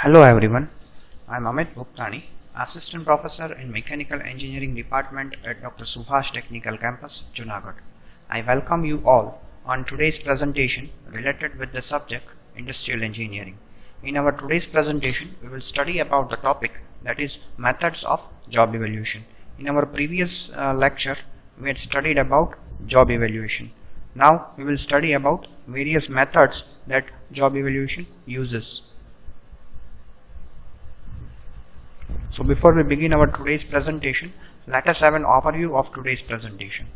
Hello everyone, I am Amit Bhuktani, Assistant Professor in Mechanical Engineering Department at Dr. Subhash Technical Campus, Junagadh. I welcome you all on today's presentation related with the subject Industrial Engineering. In our today's presentation, we will study about the topic that is methods of job evaluation. In our previous lecture, we had studied about job evaluation. Now we will study about various methods that job evaluation uses. So before we begin our today's presentation, let us have an overview of today's presentation.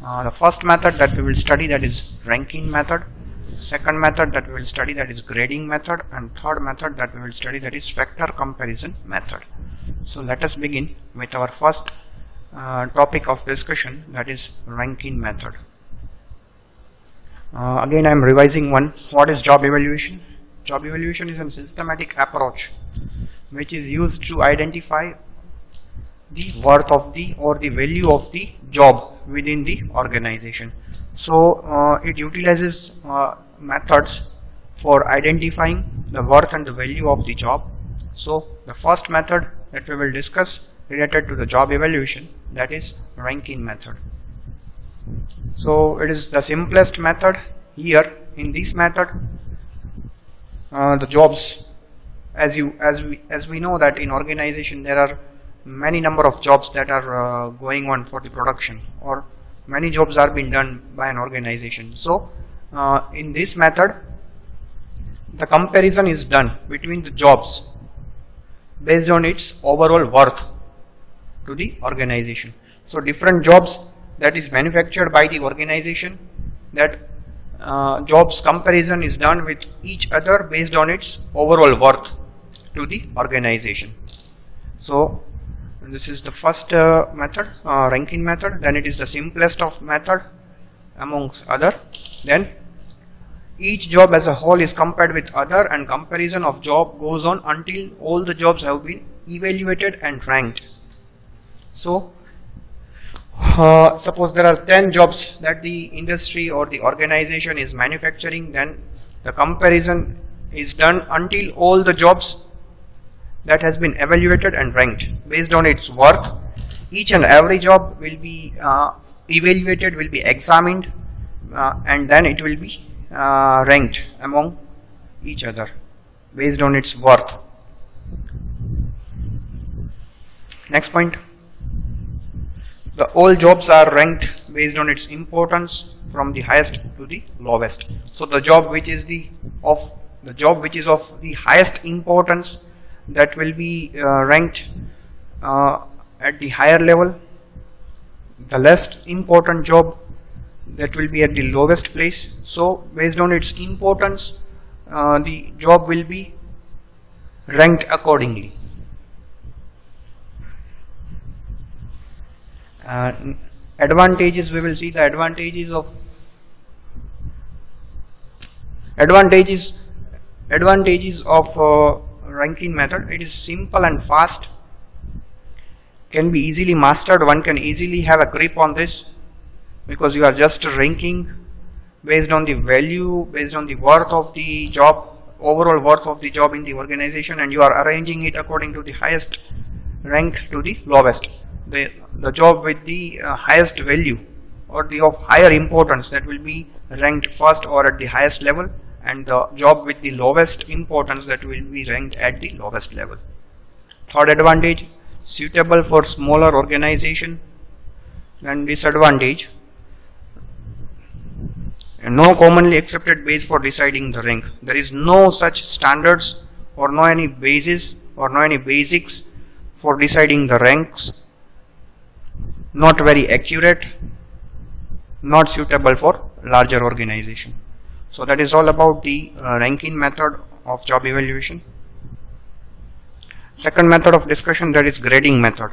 The first method that we will study, that is ranking method. Second method that we will study, that is grading method. And third method that we will study, that is factor comparison method. So let us begin with our first topic of discussion, that is ranking method. Again I am revising one. What is job evaluation? Job evaluation is a systematic approach which is used to identify the worth of the or the value of the job within the organization. So it utilizes methods for identifying the worth and the value of the job. So the first method that we will discuss related to the job evaluation, that is ranking method. So it is the simplest method. Here in this method, the jobs, as we know that in organization there are many number of jobs that are going on for the production, or many jobs are being done by an organization. So in this method, the comparison is done between the jobs based on its overall worth to the organization. So different jobs that is manufactured by the organization, that jobs comparison is done with each other based on its overall worth to the organization. So this is the first method, ranking method. Then it is the simplest of method amongst other. Then each job as a whole is compared with other, and comparison of job goes on until all the jobs have been evaluated and ranked. So suppose there are 10 jobs that the industry or the organization is manufacturing, then the comparison is done until all the jobs that has been evaluated and ranked based on its worth. Each and every job will be evaluated, will be examined, and then it will be ranked among each other based on its worth. Next point. All jobs are ranked based on its importance from the highest to the lowest. So the job which is of the highest importance, that will be ranked at the higher level. The less important job, that will be at the lowest place. So based on its importance, the job will be ranked accordingly. Advantages, we will see the advantages of ranking method. It is simple and fast, can be easily mastered. One can easily have a grip on this, because you are just ranking based on the value, based on the worth of the job, overall worth of the job in the organization, and you are arranging it according to the highest rank to the lowest. The job with the highest value or the of higher importance, that will be ranked first or at the highest level, and the job with the lowest importance, that will be ranked at the lowest level. Third advantage, suitable for smaller organization. And disadvantage, no commonly accepted base for deciding the rank. There is no such standards or no any basis or no any basics for deciding the ranks. Not very accurate, not suitable for larger organization. So that is all about the ranking method of job evaluation. Second method of discussion, that is grading method.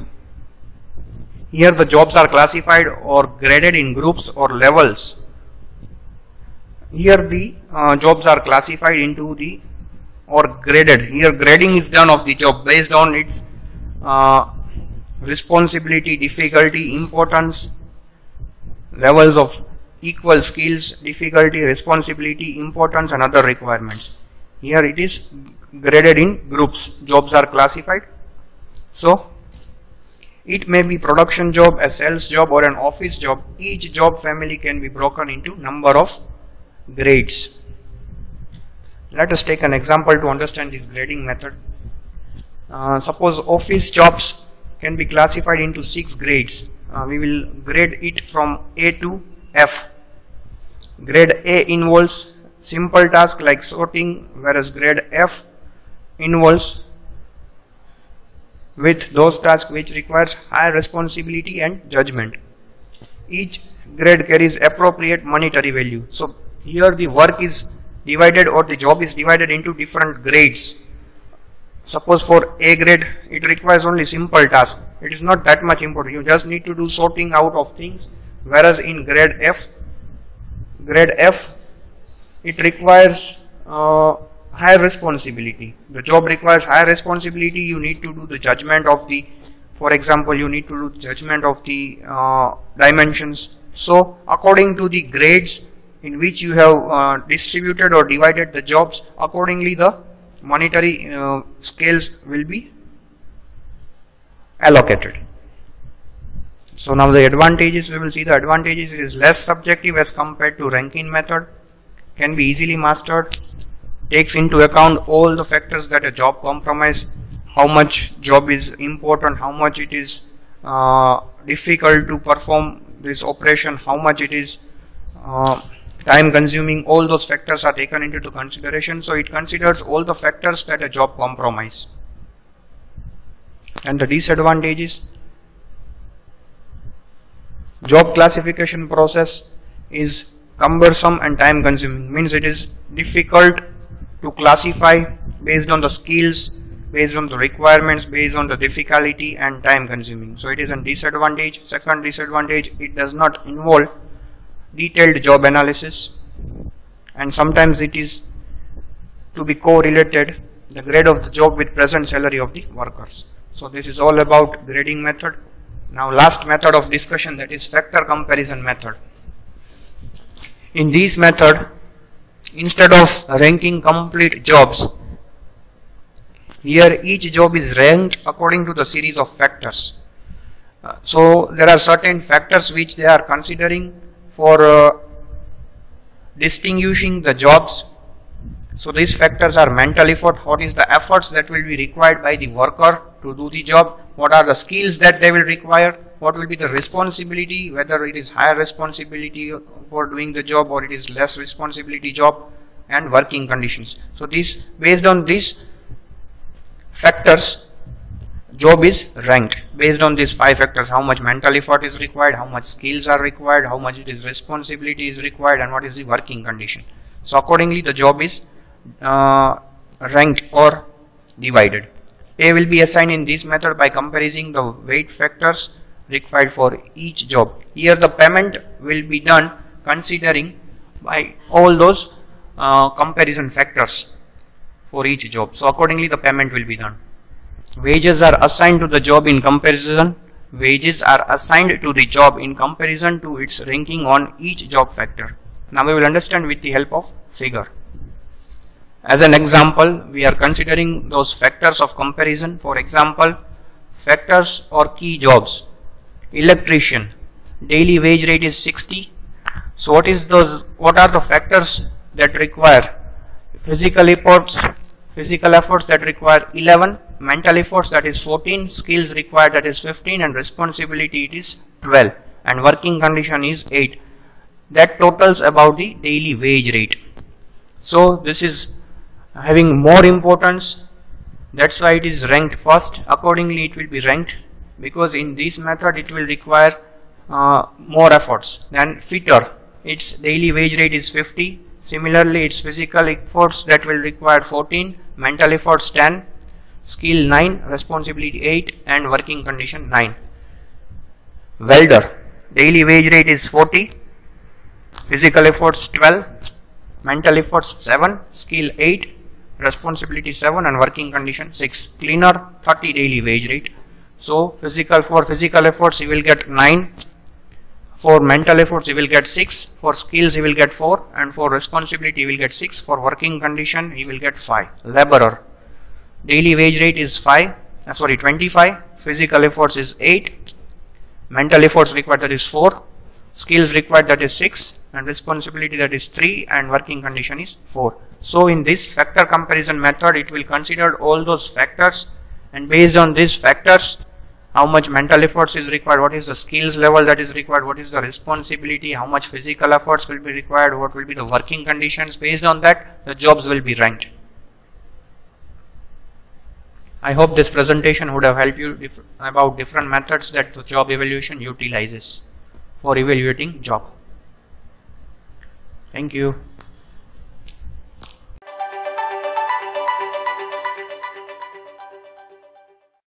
Here the jobs are classified or graded in groups or levels. Here the jobs are classified into the or graded. Here grading is done of the job based on its responsibility, difficulty, importance, levels of equal skills, difficulty, responsibility, importance, and other requirements. Here it is graded in groups. Jobs are classified. So it may be production job, a sales job, or an office job. Each job family can be broken into number of grades. Let us take an example to understand this grading method. Suppose office jobs can be classified into 6 grades. We will grade it from A to F. Grade A involves simple tasks like sorting, whereas grade F involves with those tasks which requires higher responsibility and judgment. Each grade carries appropriate monetary value. So here the work is divided, or the job is divided into different grades. Suppose for A grade it requires only simple task. It is not that much important. You just need to do sorting out of things, whereas in grade F it requires higher responsibility. The job requires higher responsibility. You need to do the judgment of the, for example, you need to do judgment of the dimensions. So according to the grades in which you have distributed or divided the jobs, accordingly the monetary scales will be allocated. So now the advantages, we will see the advantages. It is less subjective as compared to ranking method, can be easily mastered, takes into account all the factors that a job compromise, how much job is important, how much it is difficult to perform this operation, how much it is time consuming. All those factors are taken into consideration. So it considers all the factors that a job compromise. And the disadvantages, job classification process is cumbersome and time consuming, means it is difficult to classify based on the skills, based on the requirements, based on the difficulty, and time consuming. So it is a disadvantage. Second disadvantage, it does not involve detailed job analysis, and sometimes it is to be correlated the grade of the job with present salary of the workers. So this is all about grading method. Now last method of discussion, that is factor comparison method. In this method, instead of ranking complete jobs, here each job is ranked according to the series of factors. So there are certain factors which they are considering for distinguishing the jobs. So these factors are mental effort, what is the efforts that will be required by the worker to do the job, what are the skills that they will require, what will be the responsibility, whether it is higher responsibility for doing the job or it is less responsibility job, and working conditions. So this, based on these factors, job is ranked based on these 5 factors: how much mental effort is required, how much skills are required, how much it is responsibility is required, and what is the working condition. So accordingly the job is ranked or divided. A will be assigned in this method by comparing the weight factors required for each job. Here the payment will be done considering by all those comparison factors for each job. So accordingly the payment will be done. Wages are assigned to the job in comparison. Wages are assigned to the job in comparison to its ranking on each job factor. Now we will understand with the help of figure. As an example, we are considering those factors of comparison. For example, factors or key jobs. Electrician, daily wage rate is 60. So what are the factors that require? Physical efforts that require 11, mental efforts that is 14, skills required that is 15, and responsibility it is 12, and working condition is 8. That totals about the daily wage rate. So this is having more importance, that's why it is ranked first. Accordingly it will be ranked, because in this method it will require more efforts. Then fitter, its daily wage rate is 50. Similarly, its physical efforts that will require 14, mental efforts 10, skill 9, responsibility 8, and working condition 9. Welder, daily wage rate is 40, physical efforts 12, mental efforts 7, skill 8, responsibility 7, and working condition 6. Cleaner, 30 daily wage rate. So for physical efforts you will get 9, for mental efforts you will get 6, for skills you will get 4, and for responsibility you will get 6, for working condition you will get 5. Laborer, daily wage rate is 25, physical efforts is 8, mental efforts required, that is 4, skills required, that is 6, and responsibility, that is 3, and working condition is 4. So in this factor comparison method, it will consider all those factors, and based on these factors, how much mental efforts is required, what is the skills level that is required, what is the responsibility, how much physical efforts will be required, what will be the working conditions. Based on that, the jobs will be ranked. I hope this presentation would have helped you about different methods that the job evaluation utilizes for evaluating job. Thank you.